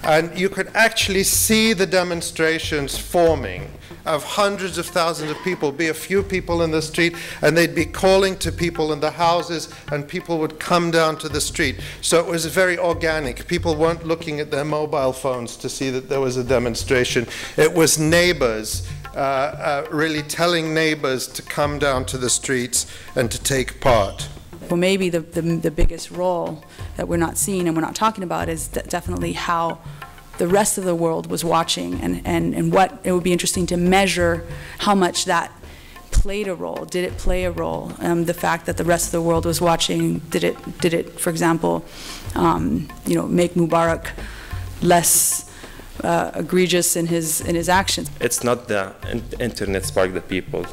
And you could actually see the demonstrations forming of hundreds of thousands of people, be a few people in the street, and they'd be calling to people in the houses, and people would come down to the street. So it was very organic. People weren't looking at their mobile phones to see that there was a demonstration. It was neighbors really telling neighbors to come down to the streets and to take part. Well, maybe the biggest role that we're not seeing and we're not talking about is definitely how the rest of the world was watching, and what it would be interesting to measure how much that played a role. Did it play a role? The fact that the rest of the world was watching, did it, for example, make Mubarak less egregious in his actions? It's not the internet sparked the people.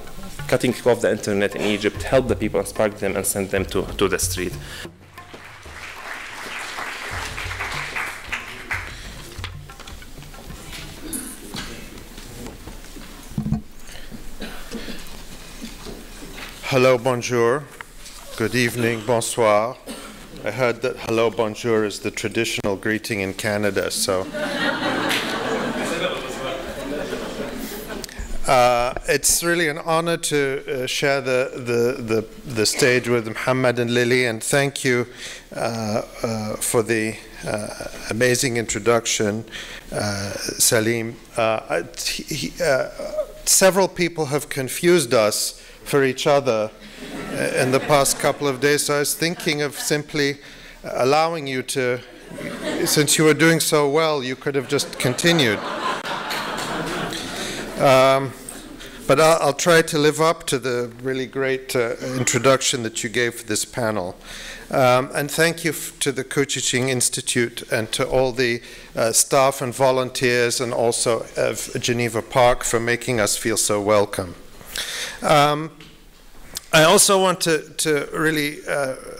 Cutting off the internet in Egypt helped the people and sparked them and sent them to the street. Hello, bonjour. Good evening, bonsoir. I heard that hello, bonjour is the traditional greeting in Canada, so. It's really an honor to share the stage with Mohammad and Lillie, and thank you for the amazing introduction, Salim. Several people have confused us for each other in the past couple of days, so I was thinking of simply allowing you to, since you were doing so well, you could have just continued. But I'll try to live up to the really great introduction that you gave for this panel. And thank you to the Couchiching Institute and to all the staff and volunteers, and also of Geneva Park, for making us feel so welcome. I also want to really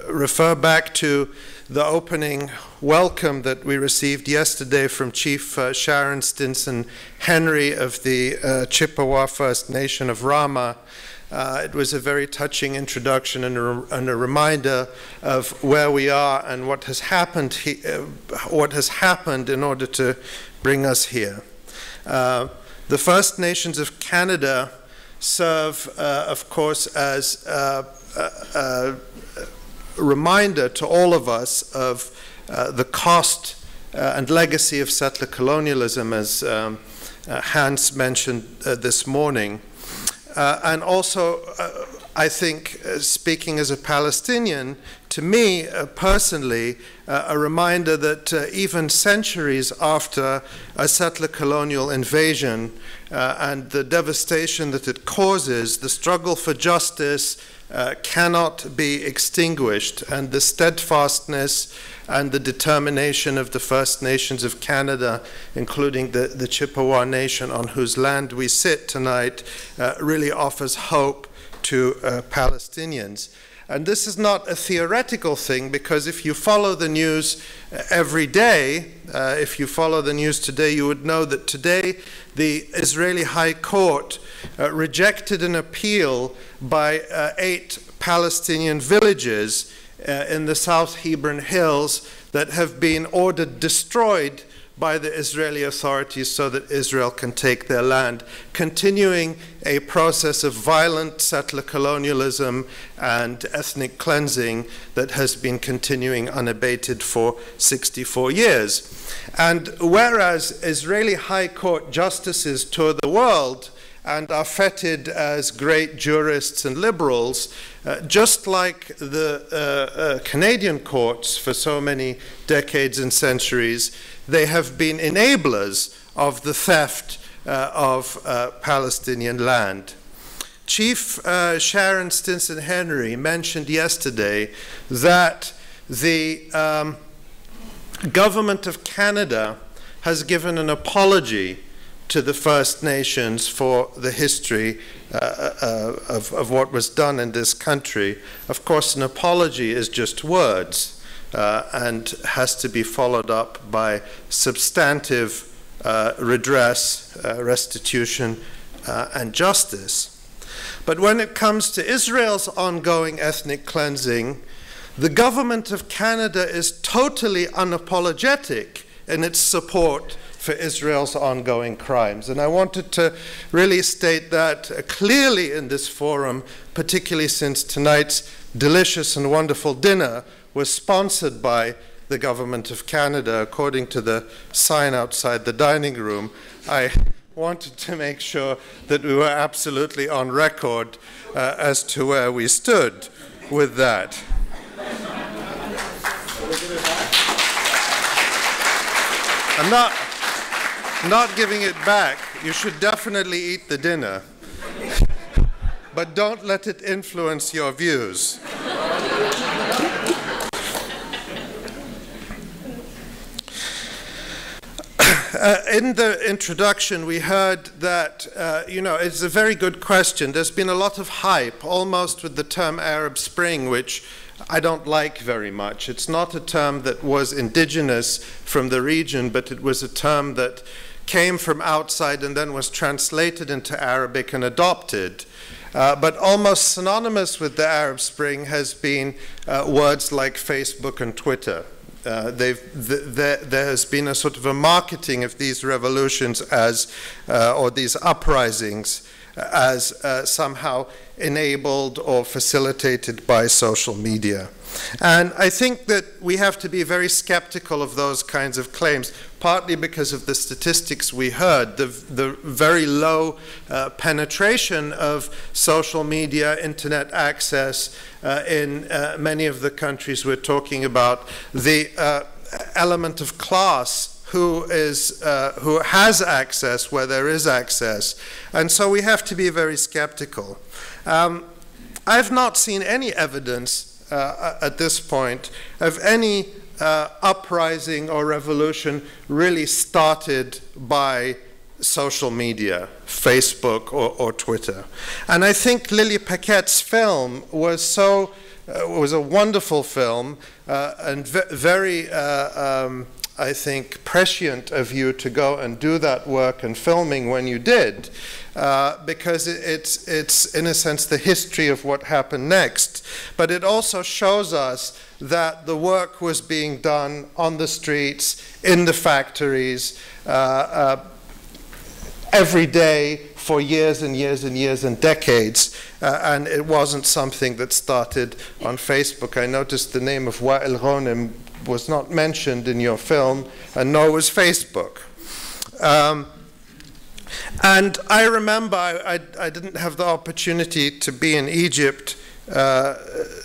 refer back to the opening welcome that we received yesterday from Chief Sharon Stinson Henry of the Chippewa First Nation of Rama. It was a very touching introduction and a reminder of where we are and what has happened in order to bring us here. The First Nations of Canada serve, of course, as a reminder to all of us of the cost and legacy of settler colonialism, as Hans mentioned this morning. And also, I think, speaking as a Palestinian, to me personally, a reminder that even centuries after a settler colonial invasion and the devastation that it causes, the struggle for justice cannot be extinguished, and the steadfastness and the determination of the First Nations of Canada, including the Chippewa Nation on whose land we sit tonight, really offers hope to Palestinians. And this is not a theoretical thing, because if you follow the news every day, if you follow the news today, you would know that today the Israeli High Court rejected an appeal by 8 Palestinian villages in the South Hebron Hills that have been ordered destroyed by the Israeli authorities so that Israel can take their land, continuing a process of violent settler colonialism and ethnic cleansing that has been continuing unabated for 64 years. And whereas Israeli High Court justices tour the world and are feted as great jurists and liberals, just like the Canadian courts for so many decades and centuries, they have been enablers of the theft of Palestinian land. Chief Sharon Stinson Henry mentioned yesterday that the government of Canada has given an apology to the First Nations for the history of what was done in this country. Of course, an apology is just words and has to be followed up by substantive redress, restitution, and justice. But when it comes to Israel's ongoing ethnic cleansing, the government of Canada is totally unapologetic in its support for Israel's ongoing crimes. And I wanted to really state that clearly in this forum, particularly since tonight's delicious and wonderful dinner was sponsored by the Government of Canada, according to the sign outside the dining room. I wanted to make sure that we were absolutely on record as to where we stood with that. I'm not giving it back. You should definitely eat the dinner. But don't let it influence your views. In the introduction, we heard that, it's a very good question. There's been a lot of hype, almost with the term Arab Spring, which I don't like very much. It's not a term that was indigenous from the region, but it was a term that came from outside and then was translated into Arabic and adopted. But almost synonymous with the Arab Spring has been words like Facebook and Twitter. There has been a sort of a marketing of these revolutions as, or these uprisings as somehow enabled or facilitated by social media. And I think that we have to be very skeptical of those kinds of claims, partly because of the statistics we heard, the very low penetration of social media, internet access in many of the countries we're talking about, the element of class, who has access where there is access. And so we have to be very skeptical. I've not seen any evidence at this point of any uprising or revolution really started by social media, Facebook or Twitter. And I think Lillie Paquette's film was a wonderful film and very I think, prescient of you to go and do that work and filming when you did, because it's, in a sense, the history of what happened next. But it also shows us that the work was being done on the streets, in the factories, every day for years and years and years and decades, and it wasn't something that started on Facebook. I noticed the name of Wa'il Ghonim was not mentioned in your film, and nor was Facebook. And I remember I didn't have the opportunity to be in Egypt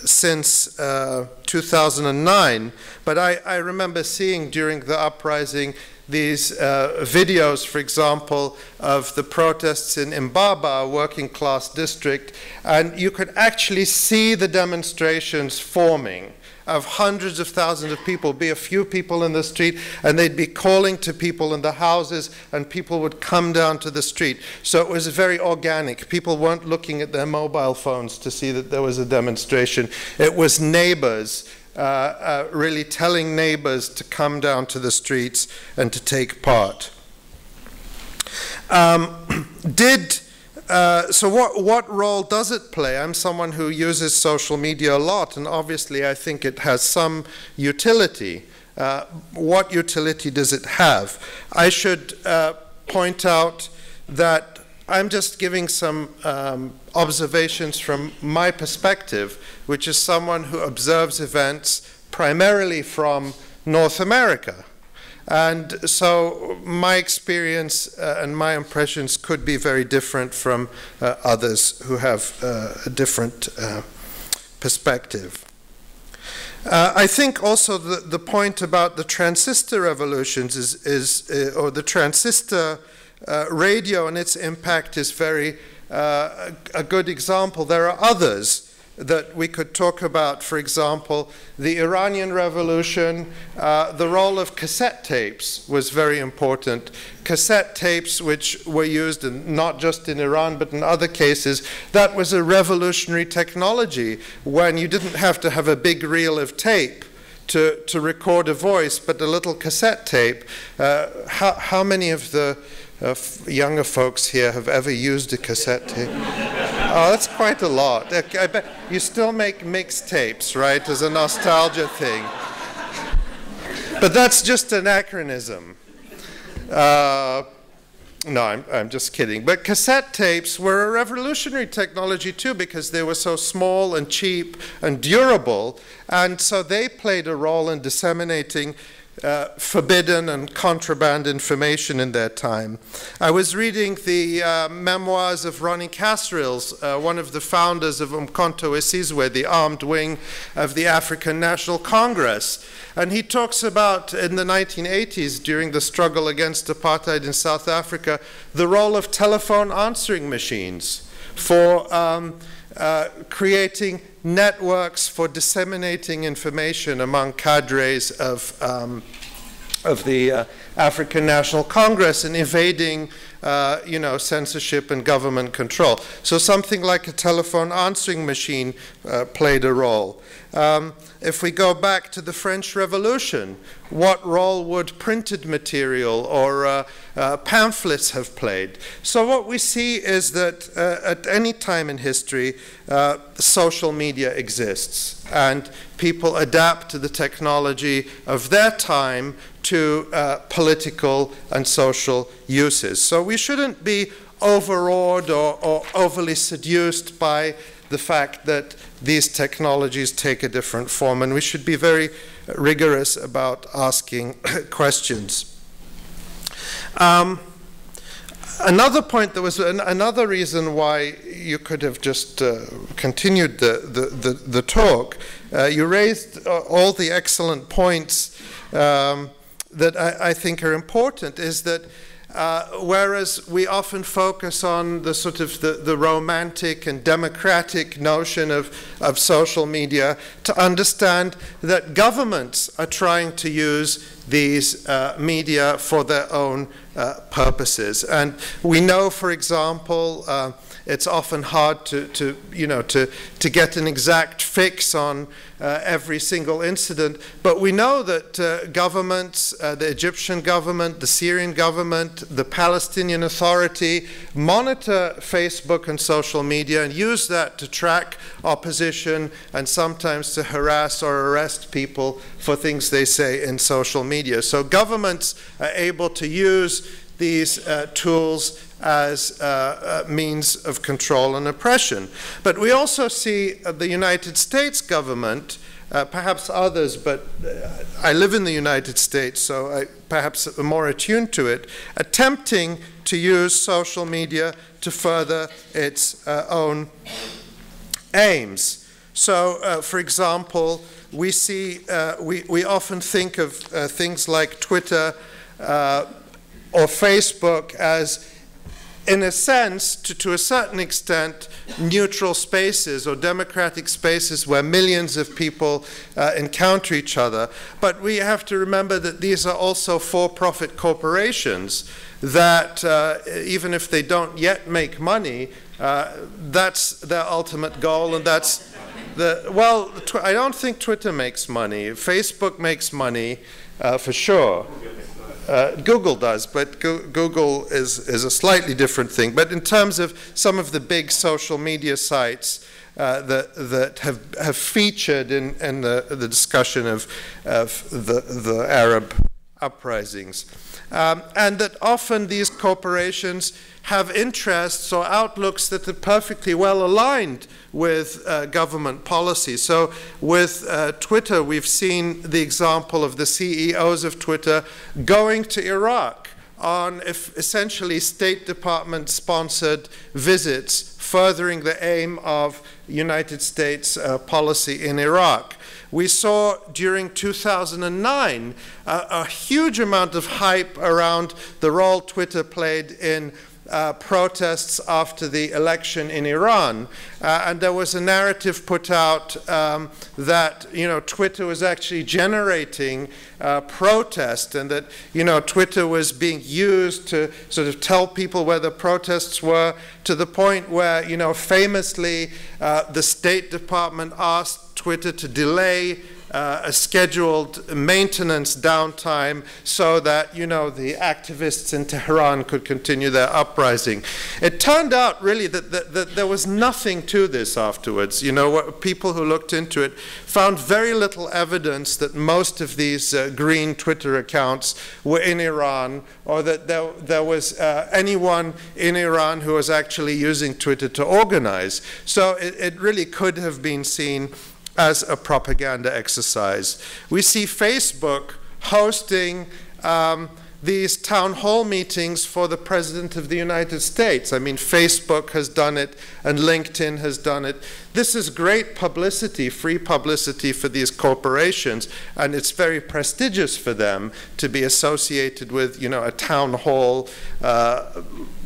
since 2009, but I remember seeing during the uprising these videos, for example, of the protests in Mbaba, a working class district, and you could actually see the demonstrations forming of hundreds of thousands of people, be a few people in the street, and they'd be calling to people in the houses, and people would come down to the street. So it was very organic. People weren't looking at their mobile phones to see that there was a demonstration. It was neighbors really telling neighbors to come down to the streets and to take part. So what role does it play? I'm someone who uses social media a lot, and obviously I think it has some utility. What utility does it have? I should point out that I'm just giving some observations from my perspective, which is someone who observes events primarily from North America. And so my experience and my impressions could be very different from others who have a different perspective. I think also the point about the transistor revolutions or the transistor radio and its impact is very a good example. There are others that we could talk about. For example, the Iranian Revolution, the role of cassette tapes was very important. Cassette tapes, which were used not just in Iran but in other cases, that was a revolutionary technology when you didn't have to have a big reel of tape to record a voice, but a little cassette tape. How many of the younger folks here have ever used a cassette tape? Oh, that's quite a lot. I bet you still make mixtapes, right, as a nostalgia thing. But that's just anachronism. No, I'm just kidding. But cassette tapes were a revolutionary technology too, because they were so small and cheap and durable, and so they played a role in disseminating forbidden and contraband information in their time. I was reading the memoirs of Ronnie Casrills, one of the founders of Umkhonto weSizwe, the armed wing of the African National Congress. And he talks about, in the 1980s, during the struggle against apartheid in South Africa, the role of telephone answering machines for creating networks for disseminating information among cadres of the African National Congress and evading censorship and government control. So something like a telephone answering machine played a role. If we go back to the French Revolution, what role would printed material or pamphlets have played? So what we see is that at any time in history, social media exists, and people adapt to the technology of their time to political and social uses. So we shouldn't be overawed or overly seduced by the fact that these technologies take a different form, and we should be very rigorous about asking questions. Another point, there was another reason why you could have just continued the talk. You raised all the excellent points that I think are important, is that whereas we often focus on the sort of the romantic and democratic notion of social media, to understand that governments are trying to use these media for their own purposes. And we know, for example, it's often hard to get an exact fix on every single incident, but we know that governments, the Egyptian government, the Syrian government, the Palestinian Authority monitor Facebook and social media and use that to track opposition and sometimes to harass or arrest people for things they say in social media. So governments are able to use these tools as means of control and oppression. But we also see the United States government, perhaps others, but I live in the United States, so I perhaps am more attuned to it, attempting to use social media to further its own aims. So, for example, we see, we often think of things like Twitter or Facebook as, in a sense, to a certain extent, neutral spaces or democratic spaces where millions of people encounter each other. But we have to remember that these are also for-profit corporations that, even if they don't yet make money, that's their ultimate goal, and that's well, I don't think Twitter makes money. Facebook makes money, for sure. Google does, but Google is a slightly different thing. But in terms of some of the big social media sites that have featured in the discussion of the Arab uprisings, and that often these corporations have interests or outlooks that are perfectly well aligned with government policy. So with Twitter, we've seen the example of the CEOs of Twitter going to Iraq on essentially State Department-sponsored visits, furthering the aim of United States policy in Iraq. We saw during 2009 a huge amount of hype around the role Twitter played in protests after the election in Iran, and there was a narrative put out that Twitter was actually generating protest, and that Twitter was being used to sort of tell people where the protests were, to the point where famously the State Department asked Twitter to delay a scheduled maintenance downtime so that, you know, the activists in Tehran could continue their uprising. It turned out really that there was nothing to this afterwards. You know, people who looked into it found very little evidence that most of these green Twitter accounts were in Iran, or that there was anyone in Iran who was actually using Twitter to organize. So it really could have been seen as a propaganda exercise. We see Facebook hosting these town hall meetings for the President of the United States. I mean, Facebook has done it, and LinkedIn has done it. This is great publicity, free publicity for these corporations, and it's very prestigious for them to be associated with, you know, a town hall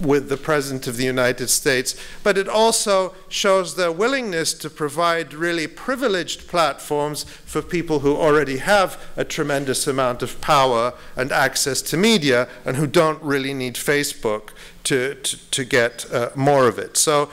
with the President of the United States. But it also shows their willingness to provide really privileged platforms for people who already have a tremendous amount of power and access to media, and who don't really need Facebook to get more of it. So,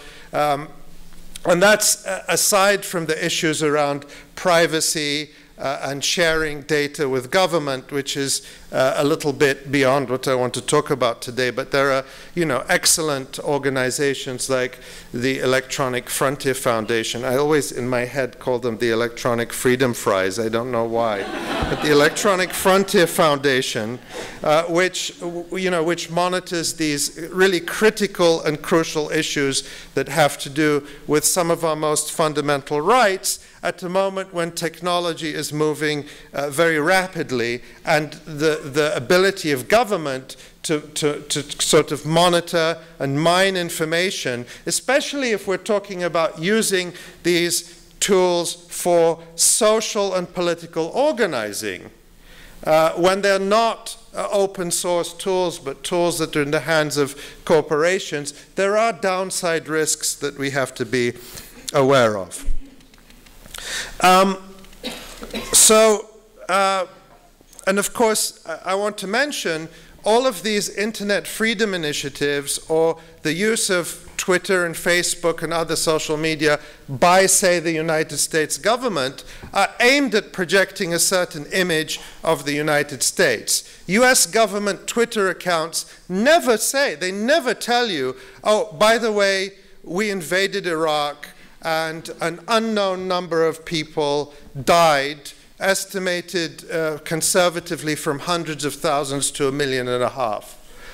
and that's aside from the issues around privacy and sharing data with government, which is a little bit beyond what I want to talk about today. But there are, you know, excellent organizations like the Electronic Frontier Foundation. I always, in my head, call them the Electronic Freedom Fries. I don't know why. But the Electronic Frontier Foundation, which, you know, which monitors these really critical and crucial issues that have to do with some of our most fundamental rights at a moment when technology is moving very rapidly, and the ability of government to sort of monitor and mine information, especially if we're talking about using these tools for social and political organizing, when they're not open source tools, but tools that are in the hands of corporations, there are downside risks that we have to be aware of. And of course, I want to mention all of these internet freedom initiatives, or the use of Twitter and Facebook and other social media by, say, the United States government, are aimed at projecting a certain image of the United States. US government Twitter accounts never say, they never tell you, oh, by the way, we invaded Iraq and an unknown number of people died, estimated conservatively from hundreds of thousands to 1.5 million.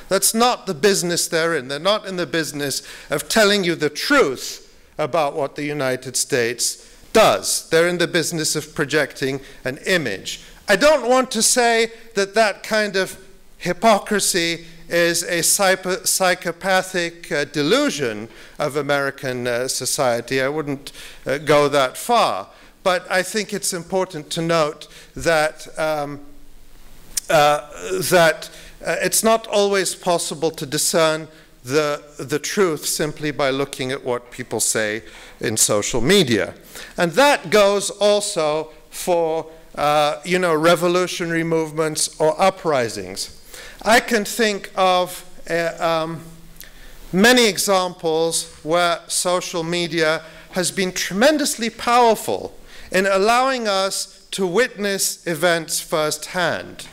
That's not the business they're in. They're not in the business of telling you the truth about what the United States does. They're in the business of projecting an image. I don't want to say that that kind of hypocrisy is a psychopathic delusion of American society. I wouldn't go that far. But I think it's important to note that, it's not always possible to discern the truth simply by looking at what people say in social media. And that goes also for you know, revolutionary movements or uprisings. I can think of many examples where social media has been tremendously powerful in allowing us to witness events firsthand,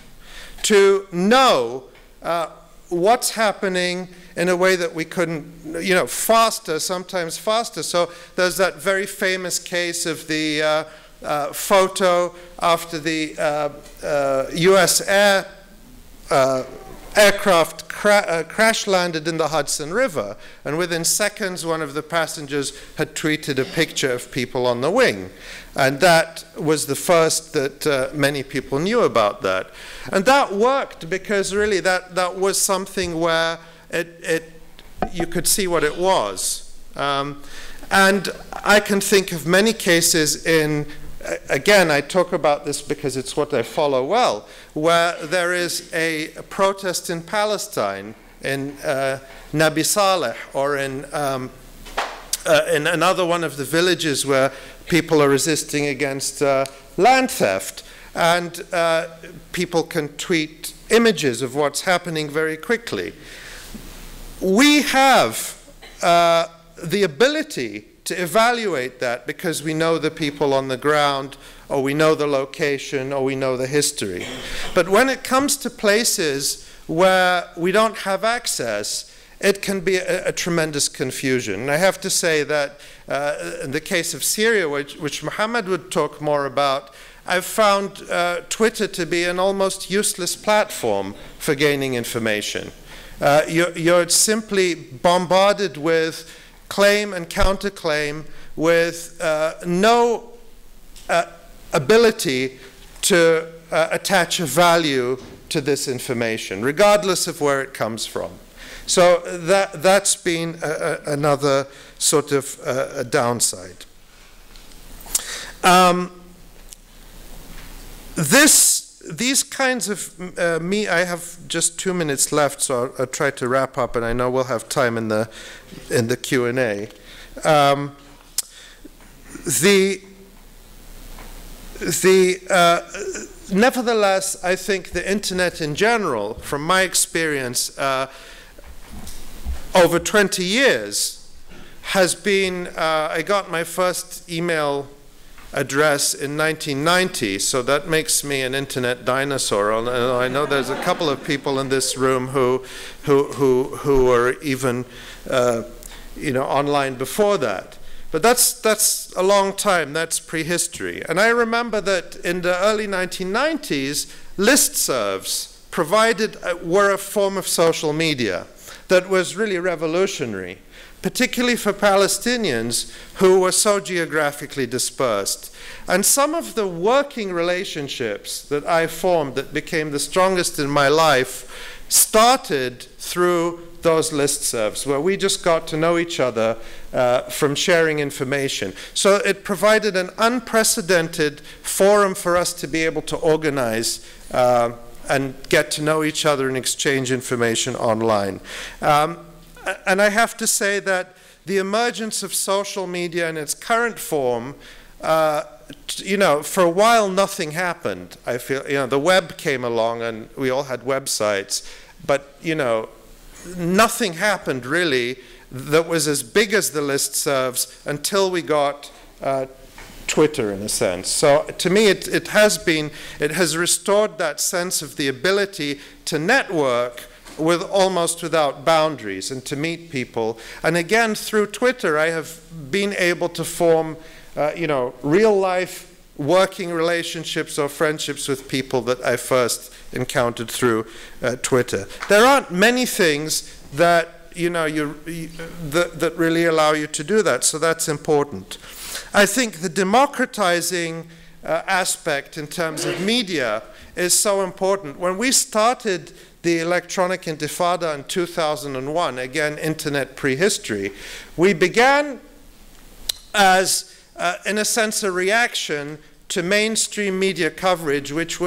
to know what's happening in a way that we couldn't, you know, faster, sometimes faster. So there's that very famous case of the photo after the US aircraft crash landed in the Hudson River, and within seconds one of the passengers had tweeted a picture of people on the wing, and that was the first that many people knew about that. And that worked because really that was something where you could see what it was. And I can think of many cases in, again, I talk about this because it's what I follow well, where there is a protest in Palestine, in Nabi Saleh, or in another one of the villages where people are resisting against land theft. And people can tweet images of what's happening very quickly. We have the ability to evaluate that because we know the people on the ground, or we know the location, or we know the history. But when it comes to places where we don't have access, it can be a tremendous confusion. And I have to say that in the case of Syria, which Mohammad would talk more about, I've found Twitter to be an almost useless platform for gaining information. You're simply bombarded with claim and counterclaim with no ability to attach a value to this information, regardless of where it comes from. So that's been another sort of a downside. These kinds of I have just 2 minutes left, so I'll try to wrap up, and I know we'll have time in the Q&A. Nevertheless, I think the internet in general, from my experience, over 20 years, has been, I got my first email address in 1990, so that makes me an internet dinosaur. I know there's a couple of people in this room who were even online before that. But that's a long time. That's prehistory. And I remember that in the early 1990s, listservs were a form of social media that was really revolutionary, particularly for Palestinians who were so geographically dispersed. And some of the working relationships that I formed that became the strongest in my life started through those listservs, where we just got to know each other from sharing information. So it provided an unprecedented forum for us to be able to organize and get to know each other and exchange information online. And I have to say that the emergence of social media in its current form, for a while nothing happened. I feel, the web came along and we all had websites, but, nothing happened really that was as big as the listservs until we got Twitter, in a sense. So to me, it has restored that sense of the ability to network almost without boundaries and to meet people. And again, through Twitter, I have been able to form, real-life working relationships or friendships with people that I first encountered through Twitter. There aren't many things that that really allow you to do that, so that's important. I think the democratizing aspect in terms of media is so important. When we started the electronic intifada in 2001, again, internet prehistory, we began as, in a sense, a reaction to mainstream media coverage, which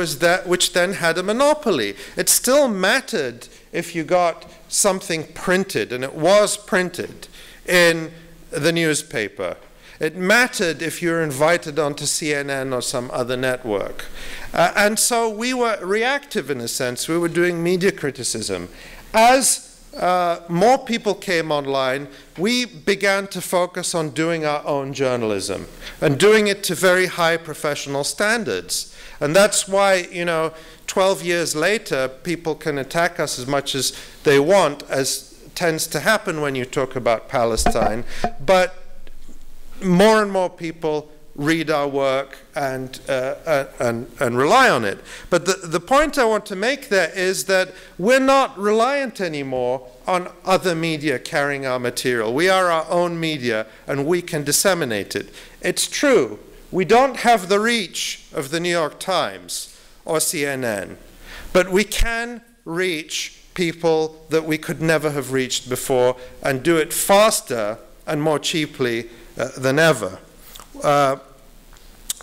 then had a monopoly. It still mattered if you got something printed, and it was printed in the newspaper. It mattered if you were invited onto CNN or some other network. And so we were reactive in a sense. We were doing media criticism. As more people came online, we began to focus on doing our own journalism and doing it to very high professional standards. And that's why, 12 years later, people can attack us as much as they want, as tends to happen when you talk about Palestine. But more and more people read our work and rely on it. But the point I want to make there is that we're not reliant anymore on other media carrying our material. We are our own media, and we can disseminate it. It's true, we don't have the reach of the New York Times or CNN, but we can reach people that we could never have reached before and do it faster and more cheaply than ever.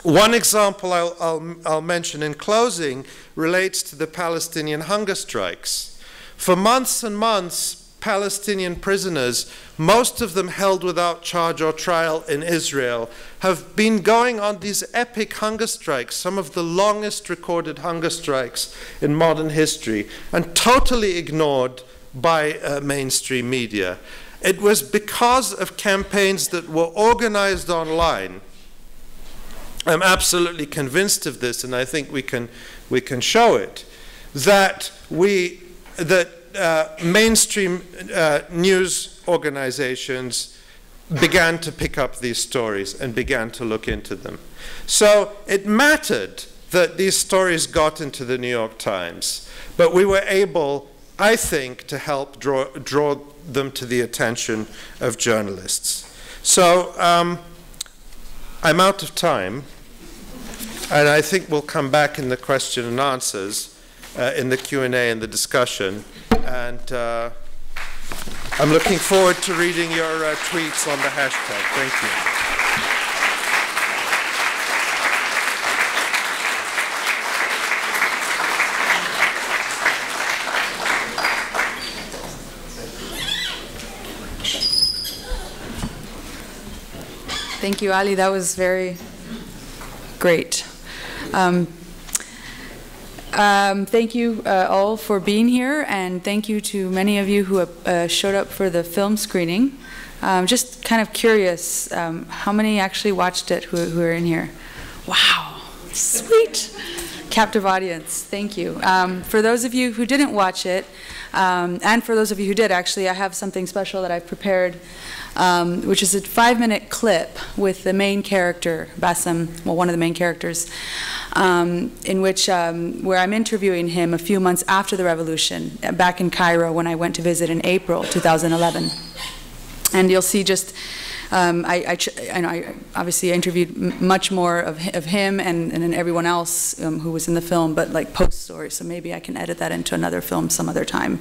One example I'll mention in closing relates to the Palestinian hunger strikes. For months and months, Palestinian prisoners, most of them held without charge or trial in Israel, have been going on these epic hunger strikes, some of the longest recorded hunger strikes in modern history, and totally ignored by mainstream media. It was because of campaigns that were organized online. I'm absolutely convinced of this, and I think we can show it, that mainstream news organizations began to pick up these stories and began to look into them. So it mattered that these stories got into the New York Times, but we were able, I think, to help draw them to the attention of journalists. So I'm out of time, and I think we'll come back in the question and answers, in the Q&A and the discussion, and I'm looking forward to reading your tweets on the hashtag. Thank you. Thank you, Ali. That was very great. Thank you all for being here, and thank you to many of you who have showed up for the film screening. Just kind of curious, how many actually watched it who are in here? Wow, sweet. Captive audience, thank you. For those of you who didn't watch it, and for those of you who did, actually, I have something special that I've prepared, which is a 5-minute clip with the main character, Bassem, well, one of the main characters, in which, where I'm interviewing him a few months after the revolution, back in Cairo when I went to visit in April 2011. And you'll see just, I obviously interviewed much more of him and then everyone else who was in the film, but like post story, so maybe I can edit that into another film some other time.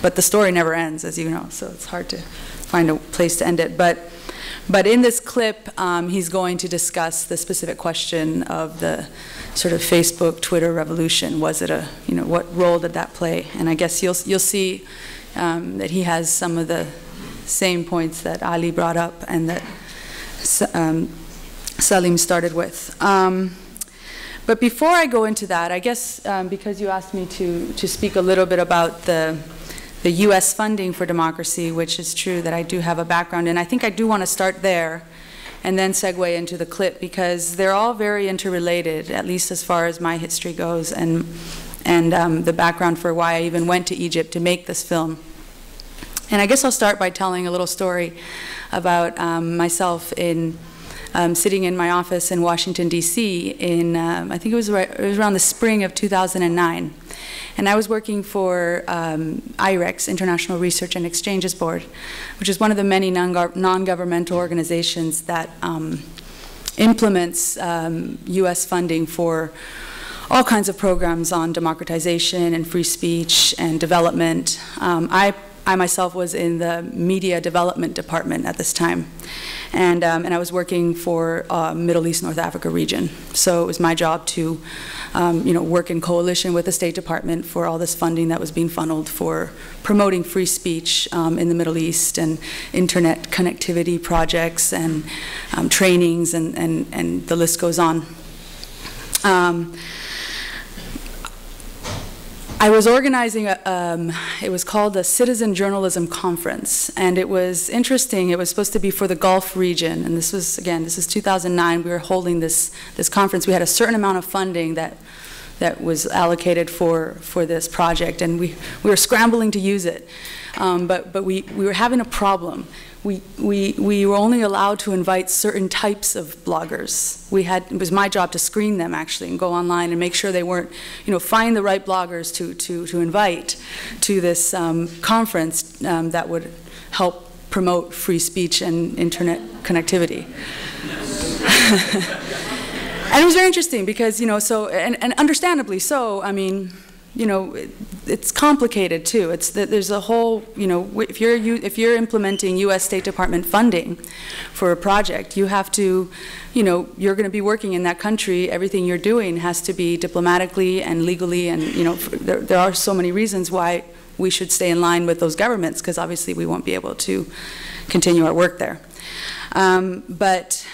But the story never ends, as you know, so it's hard to find a place to end it. But in this clip, he's going to discuss the specific question of the sort of Facebook, Twitter revolution. Was it what role did that play? And I guess you'll see that he has some of the same points that Ali brought up and that Salim started with. But before I go into that, I guess because you asked me to speak a little bit about the U.S. funding for democracy, which is true that I do have a background in, I think I do want to start there and then segue into the clip, because they're all very interrelated, at least as far as my history goes, and the background for why I even went to Egypt to make this film. And I guess I'll start by telling a little story about myself sitting in my office in Washington, D.C. in, I think it was around the spring of 2009. And I was working for IREX, International Research and Exchanges Board, which is one of the many non-governmental organizations that implements U.S. funding for all kinds of programs on democratization and free speech and development. I myself was in the media development department at this time, and I was working for Middle East, North Africa region. So it was my job to, work in coalition with the State Department for all this funding that was being funneled for promoting free speech in the Middle East, and internet connectivity projects and trainings, and the list goes on. I was organizing, it was called the Citizen Journalism Conference, and it was interesting. It was supposed to be for the Gulf region, and this was, again, this is 2009. We were holding this conference. We had a certain amount of funding that was allocated for this project, and we were scrambling to use it, but we were having a problem. We were only allowed to invite certain types of bloggers. It was my job to screen them, actually, and go online and make sure they weren't, find the right bloggers to invite to this conference that would help promote free speech and internet connectivity. And it was very interesting because, so, and understandably so, I mean, it's complicated too. There's a whole, if you're implementing U.S. State Department funding for a project, you have to, you're going to be working in that country. Everything you're doing has to be diplomatically and legally, and there are so many reasons why we should stay in line with those governments, because obviously we won't be able to continue our work there. But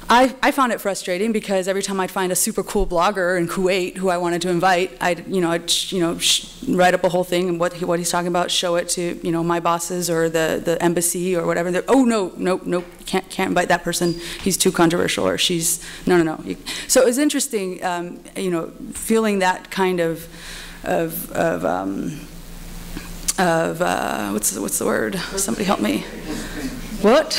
I found it frustrating because every time I'd find a super cool blogger in Kuwait who I wanted to invite, I'd write up a whole thing and what he's talking about, show it to my bosses or the embassy or whatever. And oh no, can't invite that person. He's too controversial, or she's no. So it was interesting, feeling that kind of what's the word? Somebody help me. What?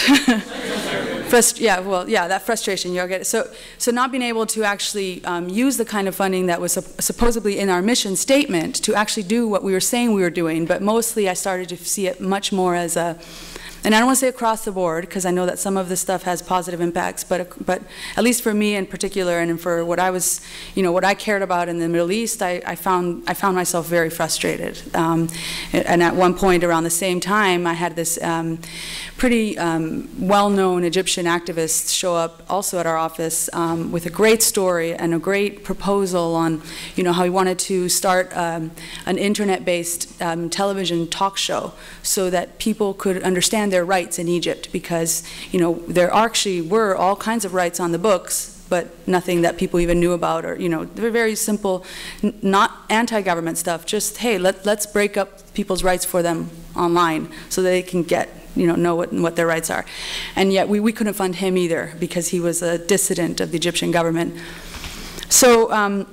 That frustration. You'll get it. So not being able to actually use the kind of funding that was supposedly in our mission statement to actually do what we were saying we were doing, but mostly I started to see it much more as a, and I don't want to say across the board, because I know that some of this stuff has positive impacts, but at least for me in particular, and for what I was, what I cared about in the Middle East, I found myself very frustrated. And at one point around the same time, I had this pretty well-known Egyptian activist show up also at our office with a great story and a great proposal on, how he wanted to start an internet-based television talk show so that people could understand their rights in Egypt, because there actually were all kinds of rights on the books, but nothing that people even knew about, or they're very simple, not anti-government stuff, just hey, let's break up people's rights for them online so that they can get know what their rights are. And yet we couldn't fund him either because he was a dissident of the Egyptian government. So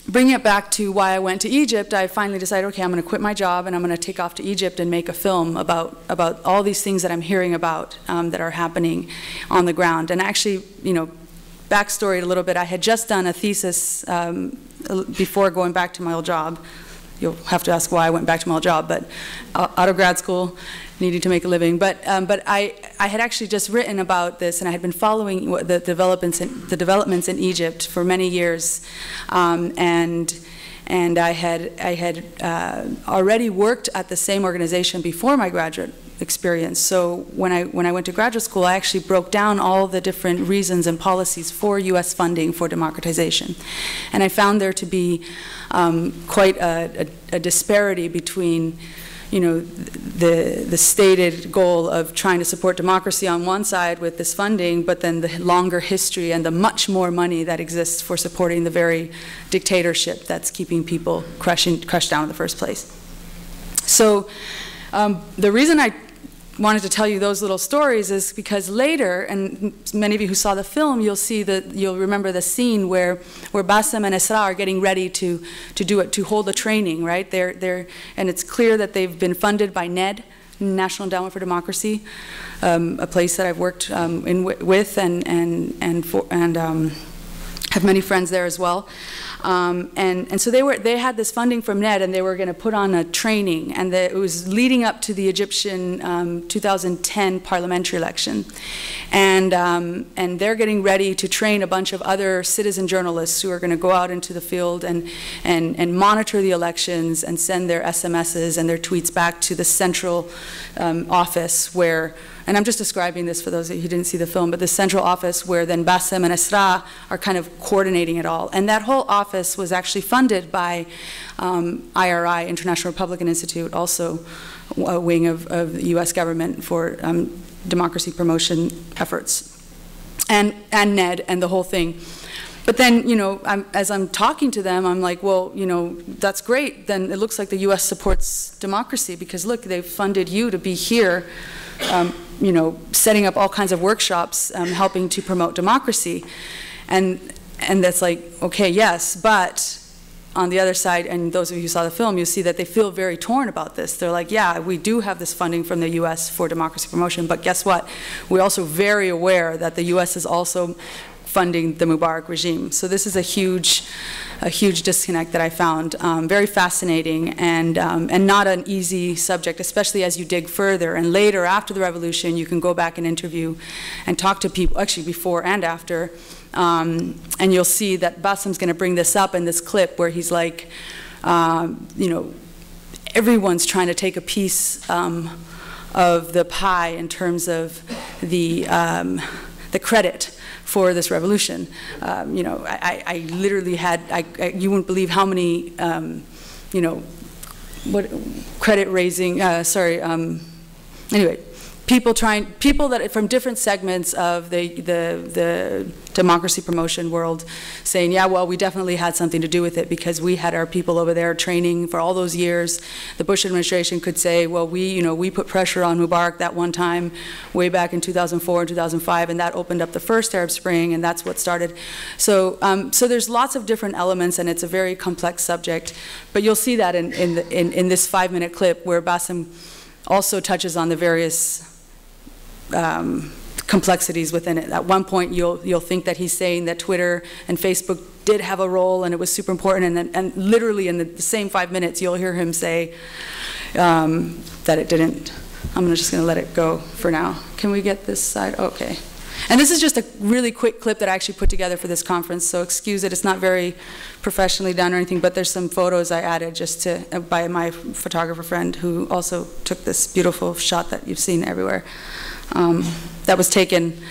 bringing it back to why I went to Egypt, I finally decided, okay, I'm going to quit my job and I'm going to take off to Egypt and make a film about all these things that I'm hearing about that are happening on the ground. And actually, backstory a little bit, I had just done a thesis before going back to my old job. You'll have to ask why I went back to my old job, but out of grad school, needing to make a living. But I had actually just written about this, and I had been following the developments in Egypt for many years, and I had already worked at the same organization before my graduate experience. So when I went to graduate school, I actually broke down all the different reasons and policies for U.S. funding for democratization, and I found there to be quite a disparity between the stated goal of trying to support democracy on one side with this funding, but then the longer history and the much more money that exists for supporting the very dictatorship that's keeping people crushed down in the first place. So the reason I wanted to tell you those little stories is because later, and many of you who saw the film, you'll remember the scene where Bassem and Esra are getting ready to hold a training, right? And it's clear that they've been funded by NED, National Endowment for Democracy, a place that I've worked with and have many friends there as well. And so they had this funding from NED, and they were going to put on a training, and it was leading up to the Egyptian 2010 parliamentary election, and they're getting ready to train a bunch of other citizen journalists who are going to go out into the field and monitor the elections and send their SMSs and their tweets back to the central office where. And I'm just describing this for those of you who didn't see the film, but the central office where then Bassem and Esra are kind of coordinating it all. And that whole office was actually funded by IRI, International Republican Institute, also a wing of the U.S. government for democracy promotion efforts, and NED and the whole thing. But then, as I'm talking to them, I'm like, well, that's great. Then it looks like the U.S. supports democracy because, look, they've funded you to be here, setting up all kinds of workshops, helping to promote democracy. And that's like, okay, yes, but on the other side, and those of you who saw the film, you'll see that they feel very torn about this. They're like, yeah, we do have this funding from the U.S. for democracy promotion, but guess what? We're also very aware that the U.S. is also funding the Mubarak regime. So this is a huge disconnect that I found, very fascinating and not an easy subject, especially as you dig further. And later, after the revolution, you can go back and interview and talk to people, actually before and after, and you'll see that Bassem's going to bring this up in this clip where he's like, everyone's trying to take a piece of the pie in terms of the credit for this revolution. I literally had, you wouldn't believe how many, credit raising, anyway, people that from different segments of the democracy promotion world saying, yeah, well, we definitely had something to do with it because we had our people over there training for all those years. The Bush administration could say, well, we put pressure on Mubarak that one time way back in 2004 and 2005, and that opened up the first Arab Spring, and that's what started. So, so there's lots of different elements, and it's a very complex subject. But you'll see that in this 5-minute clip where Bassem also touches on the various complexities within it. At one point, you'll think that he's saying that Twitter and Facebook did have a role and it was super important, and literally in the same 5 minutes, you'll hear him say that it didn't. I'm just going to let it go for now. Can we get this side? Okay. And this is just a really quick clip that I actually put together for this conference, so excuse it. It's not very professionally done or anything, but there's some photos I added just to by my photographer friend who also took this beautiful shot that you've seen everywhere. That was taken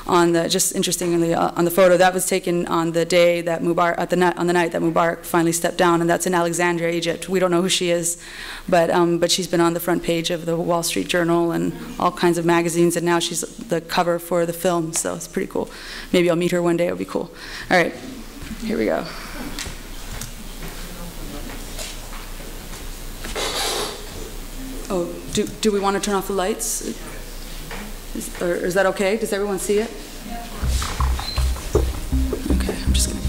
on the, just interestingly, on the photo, that was taken on the day that Mubarak, on the night that Mubarak finally stepped down, and that's in Alexandria, Egypt. We don't know who she is, but she's been on the front page of the Wall Street Journal and all kinds of magazines, and now she's the cover for the film, so it's pretty cool. Maybe I'll meet her one day, it'll be cool. All right, here we go. Oh, do we want to turn off the lights? Or is that okay? Does everyone see it? Yeah. Okay, I'm just gonna.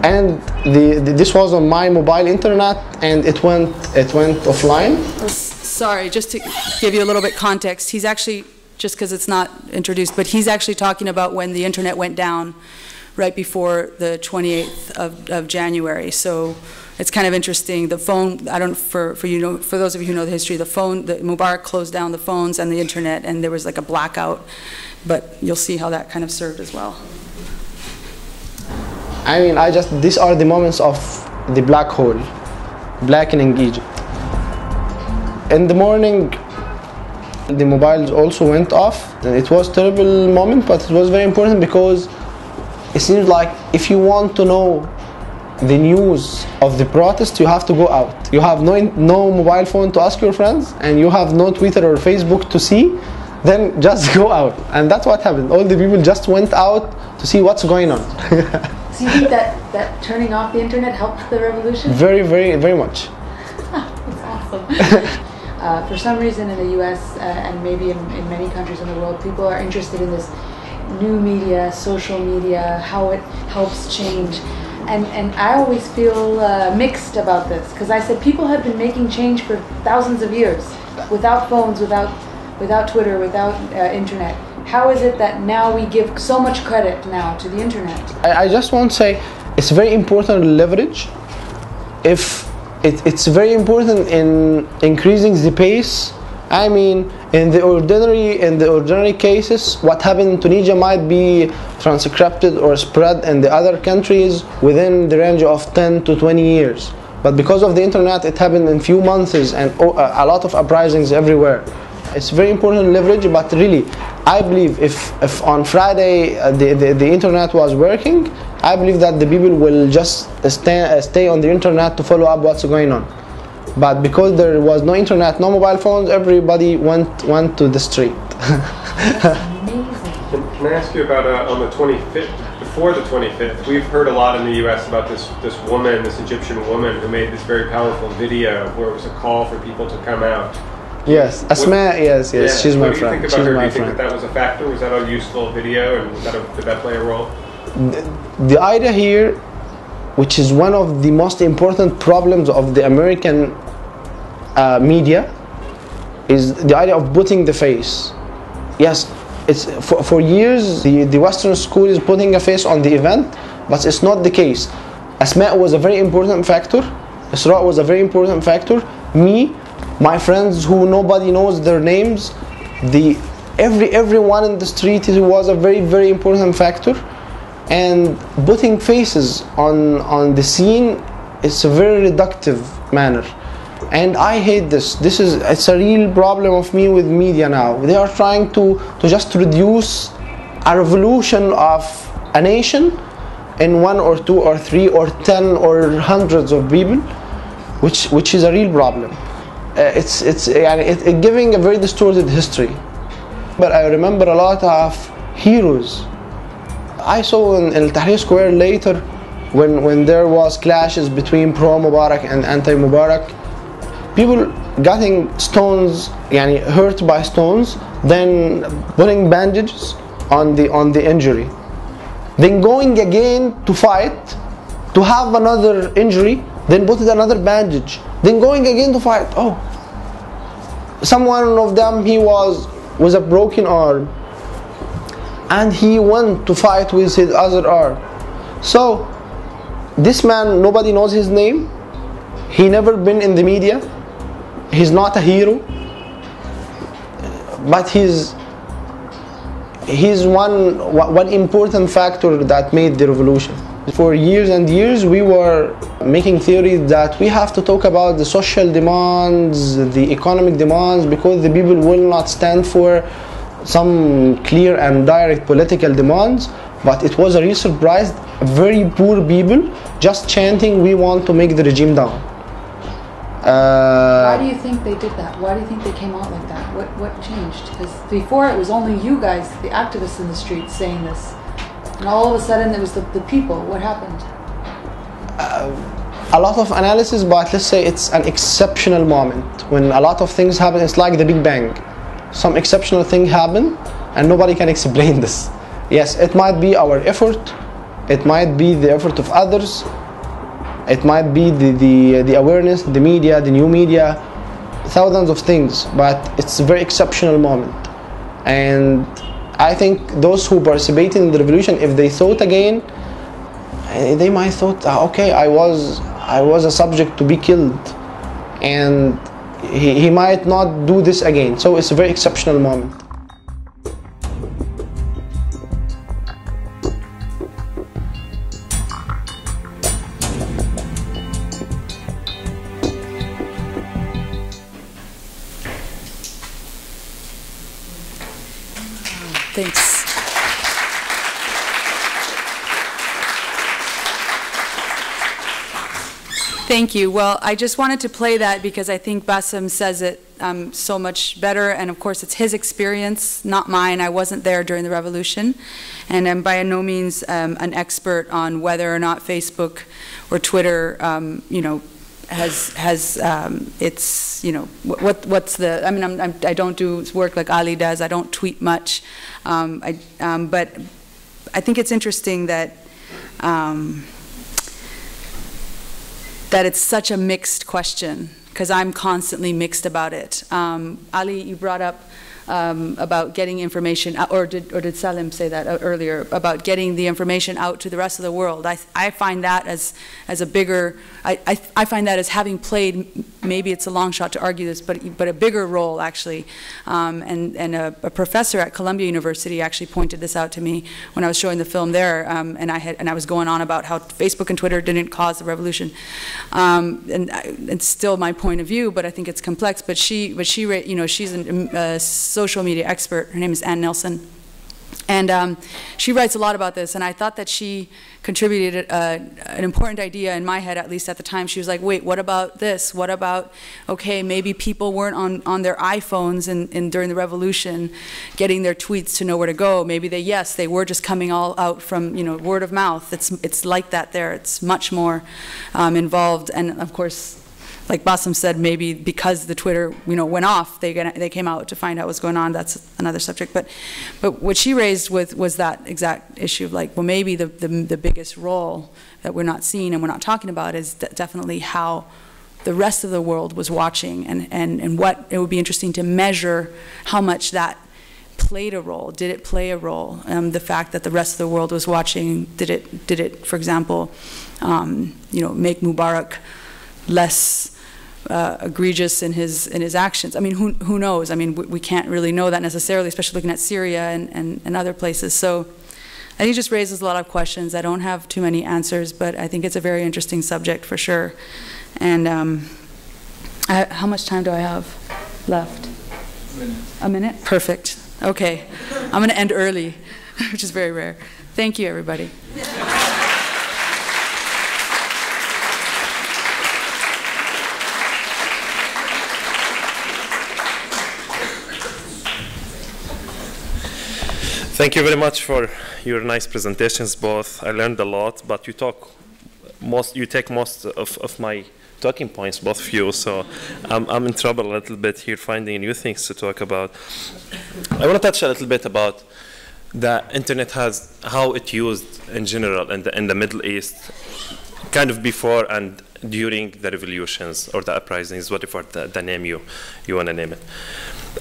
And this was on my mobile internet, and it went offline. Oh, sorry, just to give you a little bit context, he's actually, just because it's not introduced, but he's actually talking about when the internet went down right before the 28th of January. So it's kind of interesting. The phone, for those of you who know the history, the Mubarak closed down the phones and the internet, and there was like a blackout. But you'll see how that kind of served as well. I mean, these are the moments of the black hole, blackening Egypt. In the morning, the mobiles also went off. It was a terrible moment, but it was very important because it seems like if you want to know the news of the protest, you have to go out. You have no mobile phone to ask your friends, and you have no Twitter or Facebook to see, then just go out. And that's what happened. All the people just went out to see what's going on. So you think that turning off the internet helped the revolution? Very, very, very much. That's awesome. For some reason in the US and maybe in many countries in the world, people are interested in this new media, social media, how it helps change. And I always feel mixed about this, because I said people have been making change for thousands of years without phones, without Twitter, without internet. How is it that now we give so much credit now to the internet? I just want to say it's very important leverage. If it's very important in increasing the pace. I mean, in the ordinary cases, what happened in Tunisia might be transcribed or spread in the other countries within the range of 10 to 20 years. But because of the internet, it happened in few months and a lot of uprisings everywhere. It's very important leverage, but really, I believe if on Friday the internet was working, I believe that the people will just stay on the internet to follow up what's going on. But because there was no internet, no mobile phones, everybody went to the street. Can I ask you about on the 25th, before the 25th, we've heard a lot in the U.S. about this woman, this Egyptian woman who made this very powerful video where it was a call for people to come out. Yes, Asma, yes, yeah. She's my friend. What do you think about her? Do you think that was a factor? Was that a useful video, and did that play a role? The idea here, which is one of the most important problems of the American media, is the idea of putting the face. Yes, it's for years the Western school is putting a face on the event, but it's not the case. Asma was a very important factor. Isra was a very important factor. Me, my friends who nobody knows their names, everyone in the street was a very, very important factor. And putting faces on the scene is a very reductive manner, and I hate this. It's a real problem of me with media now. They are trying to just reduce a revolution of a nation in 1 or 2 or 3 or 10 or hundreds of people, which is a real problem. It's giving a very distorted history. But I remember a lot of heroes. I saw in Tahrir Square later, when there was clashes between pro-Mubarak and anti-Mubarak, people getting stones, hurt by stones, then putting bandages on the injury, then going again to fight, to have another injury, then put another bandage, then going again to fight. Oh, someone of them, he was a broken arm, and he went to fight with his other arm. So this man, nobody knows his name, he never been in the media, he's not a hero, but he's one important factor that made the revolution. For years and years we were making theories that we have to talk about the social demands, the economic demands, because the people will not stand for some clear and direct political demands. But it was a real surprise, very poor people just chanting, we want to make the regime down. Why do you think they did that? Why do you think they came out like that? What changed? Because before it was only you guys, the activists in the streets, saying this. And all of a sudden it was the people. What happened? A lot of analysis, but let's say it's an exceptional moment. When a lot of things happen, it's like the Big Bang. Some exceptional thing happened and nobody can explain this. Yes, it might be our effort, it might be the effort of others, it might be the awareness, the media, the new media, thousands of things, but it's a very exceptional moment. And I think those who participated in the revolution, if they thought again, they might thought, okay, I was a subject to be killed, and he might not do this again. So it's a very exceptional moment. Thanks. Thank you. Well, I just wanted to play that because I think Bassem says it so much better, and of course it's his experience, not mine. I wasn't there during the revolution, and I'm by no means an expert on whether or not Facebook or Twitter, has it's, what's the, I mean, I don't do work like Ali does. I don't tweet much, but I think it's interesting that that it's such a mixed question, because I'm constantly mixed about it. Ali, you brought up about getting information out, or did Salim say that earlier, about getting the information out to the rest of the world. I find that as a bigger, I find that as having played, maybe it's a long shot to argue this, but a bigger role actually. And a professor at Columbia University actually pointed this out to me when I was showing the film there, and I was going on about how Facebook and Twitter didn't cause the revolution. And it's still my point of view, but I think it's complex. But she's a social media expert. Her name is Ann Nelson, and she writes a lot about this. And I thought that she contributed an important idea in my head, at least at the time. She was like, wait, what about this? What about, okay, maybe people weren't on their iPhones during the revolution getting their tweets to know where to go. Maybe they were just coming all out from, word of mouth. It's like that there. It's much more involved. And of course, like Bassem said, maybe because the Twitter, went off, they came out to find out what's going on. That's another subject. But what she raised was that exact issue of like, well, maybe the biggest role that we're not seeing and we're not talking about is definitely how the rest of the world was watching, and what it would be interesting to measure how much that played a role. Did it play a role? The fact that the rest of the world was watching, did it, for example, make Mubarak less egregious in his actions? I mean, who knows? I mean, we can't really know that necessarily, especially looking at Syria and other places. So I think it just raises a lot of questions. I don't have too many answers, but I think it's a very interesting subject for sure. And how much time do I have left? A minute. A minute? Perfect. Okay. I'm going to end early, which is very rare. Thank you, everybody. Thank you very much for your nice presentations, both. I learned a lot, but you take most of my talking points, both of you, so I'm in trouble a little bit here finding new things to talk about. I want to touch a little bit about the internet, how it used in general in the Middle East, kind of before and during the revolutions or the uprisings, whatever the name you want to name it.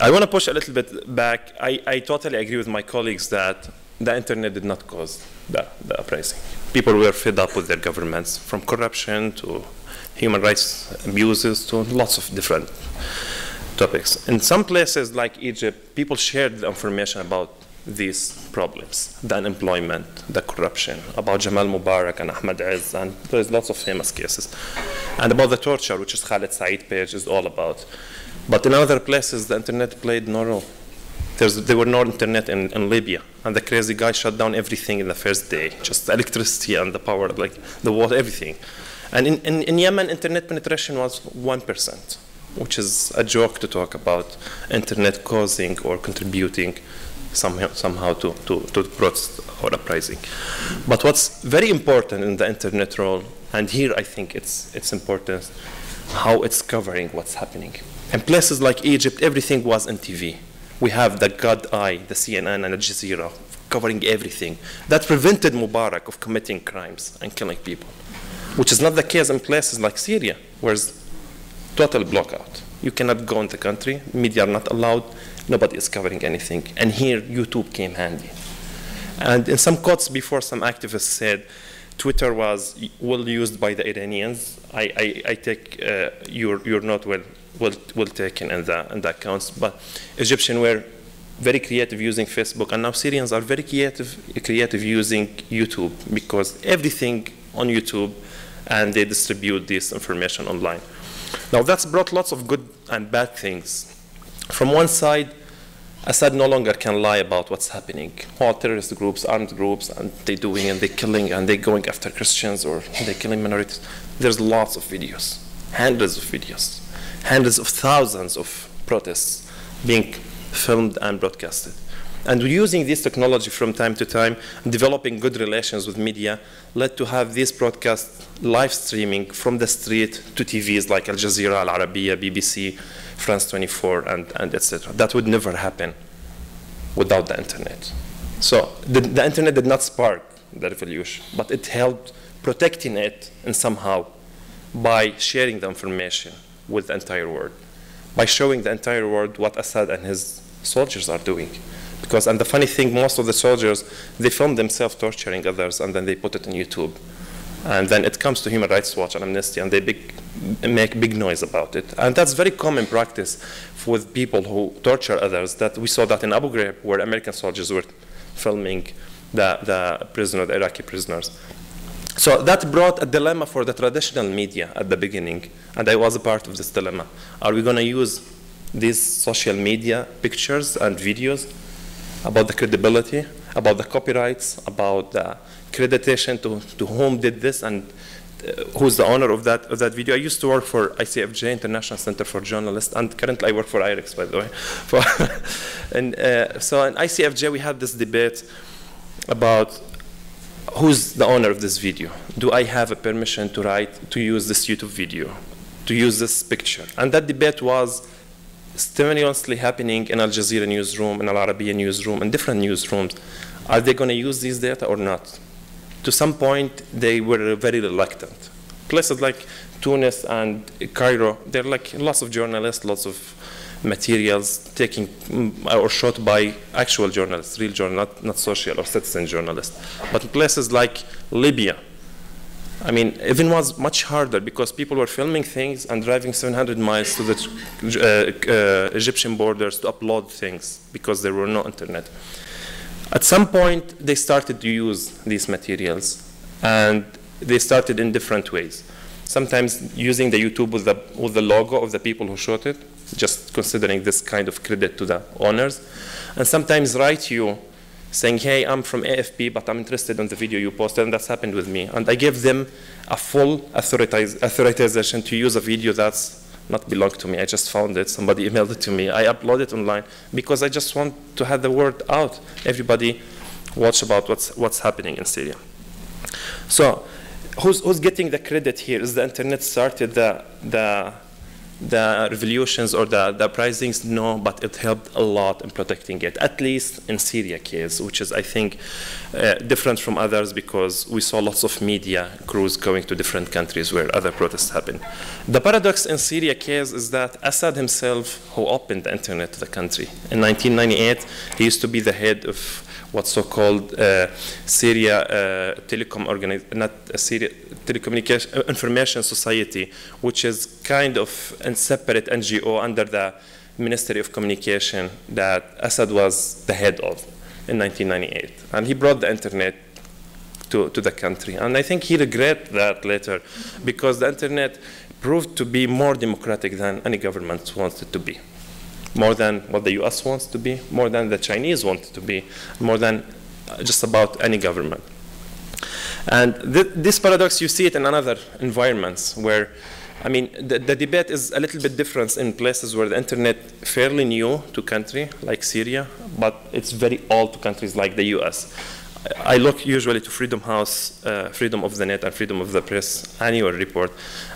I want to push a little bit back. I totally agree with my colleagues that the internet did not cause the uprising. People were fed up with their governments, from corruption to human rights abuses to lots of different topics. In some places like Egypt, people shared the information about these problems, the unemployment, the corruption, about Jamal Mubarak and Ahmed Izz, and there's lots of famous cases, and about the torture, which is Khaled Said page is all about. But in other places, the internet played no role. There were no internet in Libya, and the crazy guy shut down everything in the first day, just electricity and the power, like the water, everything. And in Yemen, internet penetration was 1%, which is a joke to talk about internet causing or contributing somehow to protest or uprising. But what's very important in the internet role, and here I think it's important, how it's covering what's happening. In places like Egypt, everything was on TV. We have the God Eye, the CNN and Al Jazeera covering everything. That prevented Mubarak of committing crimes and killing people, which is not the case in places like Syria, where it's total blockout. You cannot go in the country, media are not allowed, nobody is covering anything. And here, YouTube came handy. And in some quotes before, some activists said Twitter was well used by the Iranians. I take your note well taken in the accounts, but Egyptians were very creative using Facebook, and now Syrians are very creative using YouTube, because everything on YouTube, and they distribute this information online. Now that's brought lots of good and bad things. From one side, Assad no longer can lie about what's happening. All terrorist groups, armed groups, and they're doing and they're killing and they're going after Christians or they're killing minorities. There's lots of videos, hundreds of videos, hundreds of thousands of protests being filmed and broadcasted. And using this technology from time to time, developing good relations with media, led to have this broadcast live streaming from the street to TVs like Al Jazeera, Al Arabiya, BBC, France 24, and etc. That would never happen without the internet. So the internet did not spark the revolution, but it helped protecting it and somehow by sharing the information with the entire world, by showing the entire world what Assad and his soldiers are doing. Because, and the funny thing, most of the soldiers, they film themselves torturing others and then they put it on YouTube. And then it comes to Human Rights Watch and Amnesty and they make big noise about it. And that's very common practice with people who torture others. That we saw that in Abu Ghraib, where American soldiers were filming the prisoners, the Iraqi prisoners. So that brought a dilemma for the traditional media at the beginning, and I was a part of this dilemma. Are we going to use these social media pictures and videos about the credibility, about the copyrights, about the accreditation to whom did this and who's the owner of that video? I used to work for ICFJ, International Center for Journalists, and currently I work for IREX, by the way. So in ICFJ we had this debate about who's the owner of this video? Do I have a permission to use this YouTube video, to use this picture? And that debate was stimulously happening in Al Jazeera newsroom, in Al Arabiya newsroom, in different newsrooms. Are they going to use these data or not? To some point, they were very reluctant. Places like Tunis and Cairo, there are like lots of journalists, lots of materials taken or shot by actual journalists, real journalists, not social or citizen journalists. But in places like Libya, I mean, even was much harder because people were filming things and driving 700 miles to the Egyptian borders to upload things because there were no internet. At some point, they started to use these materials, and they started in different ways. Sometimes using the YouTube with the logo of the people who shot it, just considering this kind of credit to the owners, and sometimes write you saying, hey, I'm from AFP, but I'm interested in the video you posted, and that's happened with me. And I gave them a full authorization to use a video that's not belong to me. I just found it. Somebody emailed it to me. I uploaded it online because I just want to have the word out. Everybody watch about what's happening in Syria. So who's getting the credit here? Is the internet started the revolutions or the uprisings? No, but it helped a lot in protecting it, at least in Syria case, which is, I think, different from others because we saw lots of media crews going to different countries where other protests happen. The paradox in Syria case is that Assad himself, who opened the internet to the country, in 1998, he used to be the head of what's so-called Syria Telecommunication Information Society, which is kind of a separate NGO under the Ministry of Communication that Assad was the head of in 1998. And he brought the internet to the country. And I think he regret that later because the internet proved to be more democratic than any government wants it to be. More than what the US wants to be, more than the Chinese want it to be, more than just about any government. And this paradox, you see it in other environments where, I mean, the debate is a little bit different in places where the internet fairly new to country, like Syria, but it's very old to countries like the US. I look usually to Freedom House, Freedom of the Net and Freedom of the Press annual report,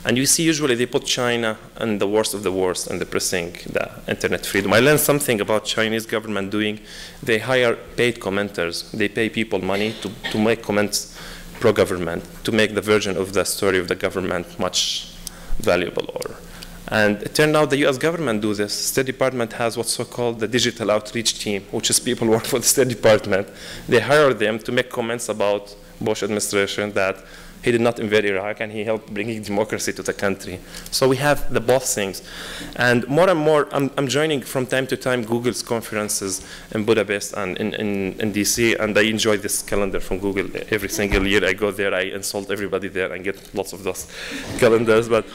and you see usually they put China and the worst of the worst in depressing the internet freedom. I learned something about Chinese government doing. They hire paid commenters. They pay people money to make comments pro-government, to make the version of the story of the government much valuable. And it turned out the US government do this. State Department has what's so-called the digital outreach team, which is people who work for the State Department. They hire them to make comments about Bush administration that he did not invade Iraq and he helped bringing democracy to the country. So we have the both things. And more, I'm joining from time to time Google's conferences in Budapest and in DC, and I enjoy this calendar from Google. Every single year I go there, I insult everybody there and get lots of those calendars. But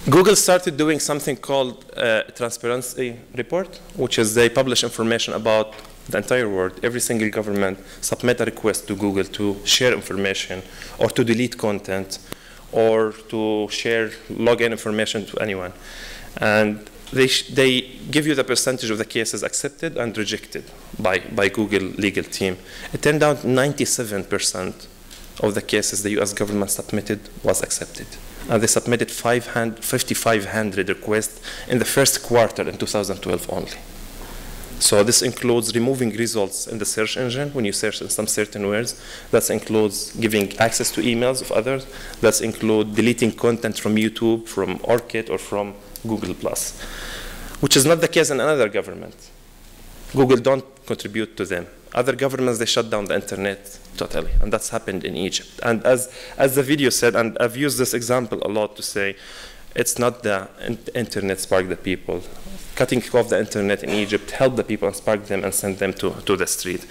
Google started doing something called transparency report, which is they publish information about the entire world. Every single government submit a request to Google to share information or to delete content or to share login information to anyone. And they give you the percentage of the cases accepted and rejected by Google legal team. It turned out 97% of the cases the US government submitted was accepted. And they submitted 5,500 requests in the first quarter in 2012 only. So this includes removing results in the search engine when you search in some certain words. That includes giving access to emails of others. That includes deleting content from YouTube, from Orchid, or from Google+, which is not the case in another government. Google don't contribute to them. Other governments, they shut down the internet totally, and that's happened in Egypt. And as the video said, and I've used this example a lot to say, it's not the internet sparked the people. Cutting off the internet in Egypt helped the people and sparked them and sent them to the street.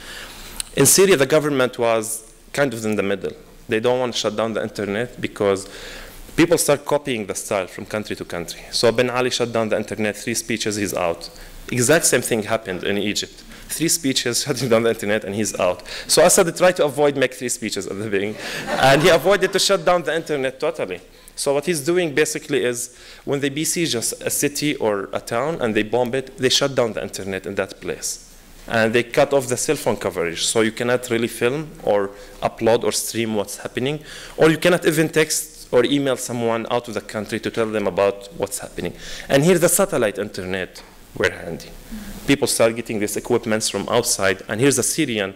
In Syria, the government was kind of in the middle. They don't want to shut down the internet because people start copying the style from country to country. So Ben Ali shut down the internet, 3 speeches, he's out. Exact same thing happened in Egypt. 3 speeches, shutting down the internet, and he's out. So Assad tried to avoid make 3 speeches at the beginning, and he avoided to shut down the internet totally. So what he's doing basically is when they besiege a city or a town and they bomb it, they shut down the internet in that place. And they cut off the cell phone coverage, so you cannot really film or upload or stream what's happening, or you cannot even text or email someone out of the country to tell them about what's happening. And here the satellite internet were handy. People start getting these equipments from outside, and here's the Syrians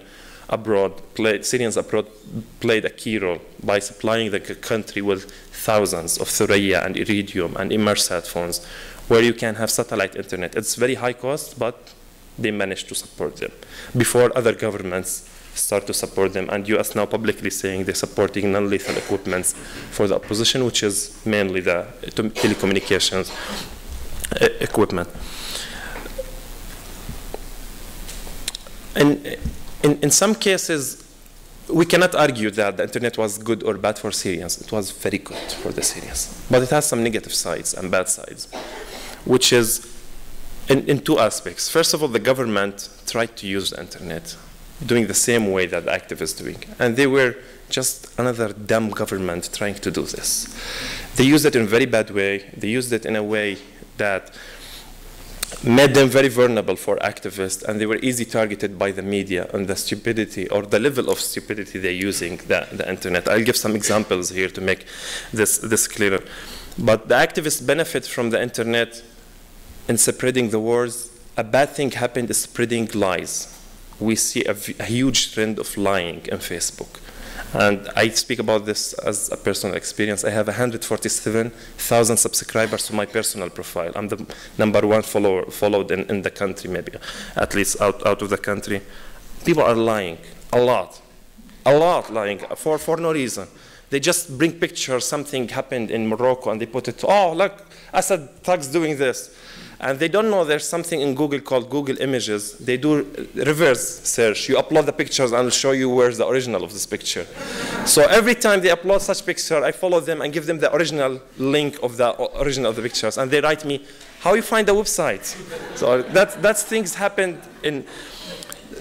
abroad played a key role by supplying the country with thousands of Thuraya and Iridium and Inmarsat phones, where you can have satellite internet. It's very high cost, but they managed to support them before other governments start to support them. And US now publicly saying they're supporting non-lethal equipments for the opposition, which is mainly the telecommunications equipment. And in some cases, we cannot argue that the internet was good or bad for Syrians. It was very good for the Syrians. But it has some negative sides and bad sides, which is in 2 aspects. First of all, the government tried to use the internet doing the same way that the activists doing. And they were just another dumb government trying to do this. They used it in a very bad way. They used it in a way that made them very vulnerable for activists, and they were easily targeted by the media and the stupidity or the level of stupidity they're using the internet. I'll give some examples here to make this clearer. But the activists benefit from the internet in spreading the words. A bad thing happened is spreading lies. We see a huge trend of lying on Facebook. And I speak about this as a personal experience. I have 147,000 subscribers to my personal profile. I'm the #1 followed in the country, maybe, at least out of the country. People are lying, a lot lying, for no reason. They just bring pictures, something happened in Morocco, and they put it, oh, look, Assad thugs doing this. And they don't know there's something in Google called Google Images. They do reverse search. You upload the pictures and I'll show you where's the original of this picture. So every time they upload such picture, I follow them and give them the original link of the original of the pictures. And they write me, how you find the website? So that's things happened in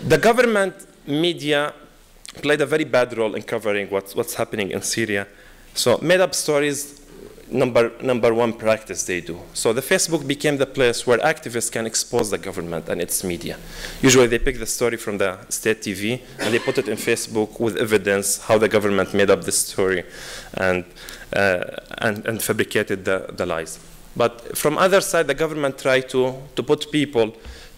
the government media played a very bad role in covering what's happening in Syria. So made up stories, number one practice they do. So the Facebook became the place where activists can expose the government and its media. Usually they pick the story from the state TV and they put it in Facebook with evidence how the government made up the story and fabricated the lies. But from other side, the government tried to put people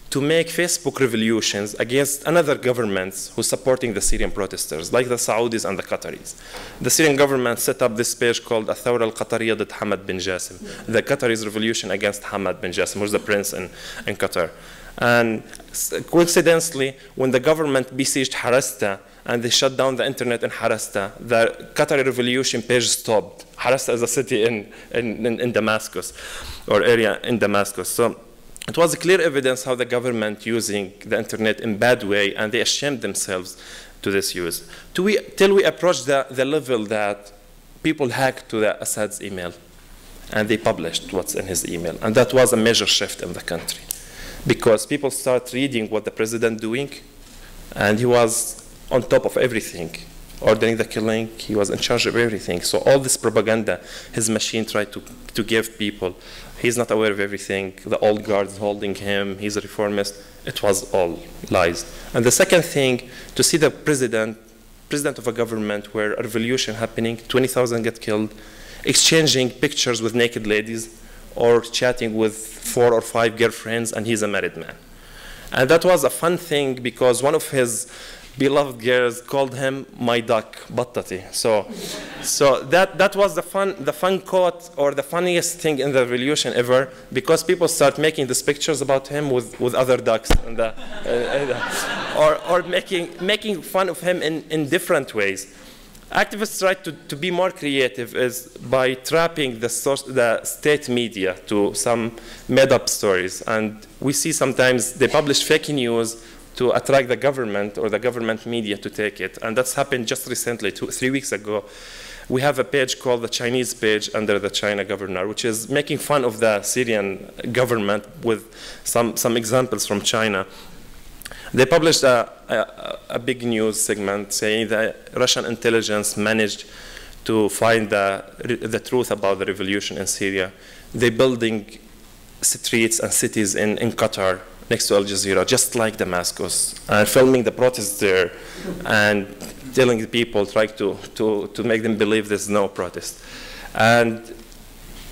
to make Facebook revolutions against another governments who's supporting the Syrian protesters, like the Saudis and the Qataris. The Syrian government set up this page called Athawra al-Qatariyya ضد Hamad bin Jassim, the Qataris revolution against Hamad bin Jassim, who's the prince in Qatar. And coincidentally, when the government besieged Harasta and they shut down the internet in Harasta, the Qatari revolution page stopped. Harasta is a city in Damascus, or area in Damascus. So it was clear evidence how the government using the internet in bad way, and they ashamed themselves to this use. Till we approached the level that people hacked to the Assad's email, and they published what's in his email. And that was a major shift in the country, because people start reading what the president doing, and he was on top of everything, ordering the killing, he was in charge of everything. So all this propaganda his machine tried to give people, he's not aware of everything, the old guards holding him, he's a reformist, it was all lies. And the second thing, to see the president of a government where a revolution happening, 20,000 get killed, exchanging pictures with naked ladies, or chatting with 4 or 5 girlfriends, and he's a married man. And that was a fun thing, because one of his beloved girls called him my duck, Battati. So that was the fun quote, or the funniest thing in the revolution ever, because people start making these pictures about him with other ducks, and or making fun of him in different ways. Activists try to be more creative is by trapping the state media to some made-up stories. And we see sometimes they publish fake news to attract the government or the government media to take it. And that's happened just recently, 3 weeks ago. We have a page called the Chinese page under the China governor, which is making fun of the Syrian government with some examples from China. They published a big news segment saying that Russian intelligence managed to find the truth about the revolution in Syria. They're building streets and cities in Qatar next to Al Jazeera, just like Damascus, and filming the protests there and telling the people, trying to make them believe there's no protest. And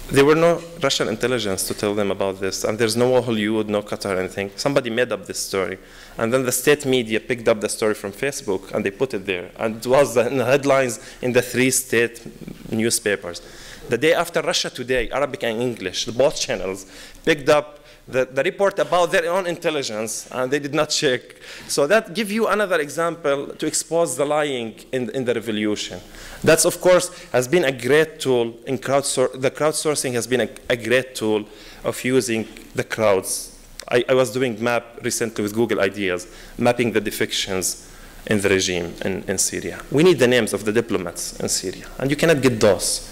there were no Russian intelligence to tell them about this, and there's no Hollywood, no Qatar, anything. Somebody made up this story. And then the state media picked up the story from Facebook, and they put it there. And it was in the headlines in the 3 state newspapers. The day after, Russia Today, Arabic and English, both channels, picked up the report about their own intelligence, and they did not check. So that gives you another example to expose the lying in the revolution. That's, of course, has been a great tool in the crowdsourcing has been a great tool of using the crowds. I was doing map recently with Google Ideas, mapping the defections in the regime in Syria. We need the names of the diplomats in Syria, and you cannot get those.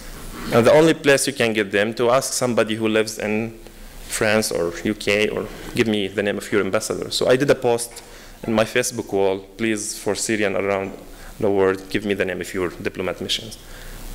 And the only place you can get them to ask somebody who lives in France or UK, or give me the name of your ambassador. So I did a post in my Facebook wall, please, for Syrian around the word, give me the name of your diplomat missions.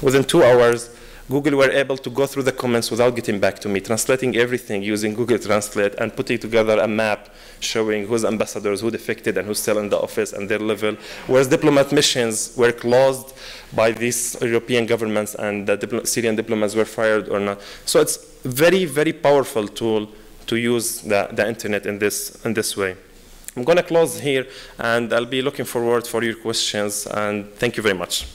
Within 2 hours, Google were able to go through the comments without getting back to me, translating everything using Google Translate and putting together a map showing who's ambassadors, who defected, and who's still in the office and their level, whereas diplomat missions were closed by these European governments and the Syrian diplomats were fired or not. So it's a very, very powerful tool to use the internet in this way. I'm going to close here, and I'll be looking forward for your questions, and thank you very much.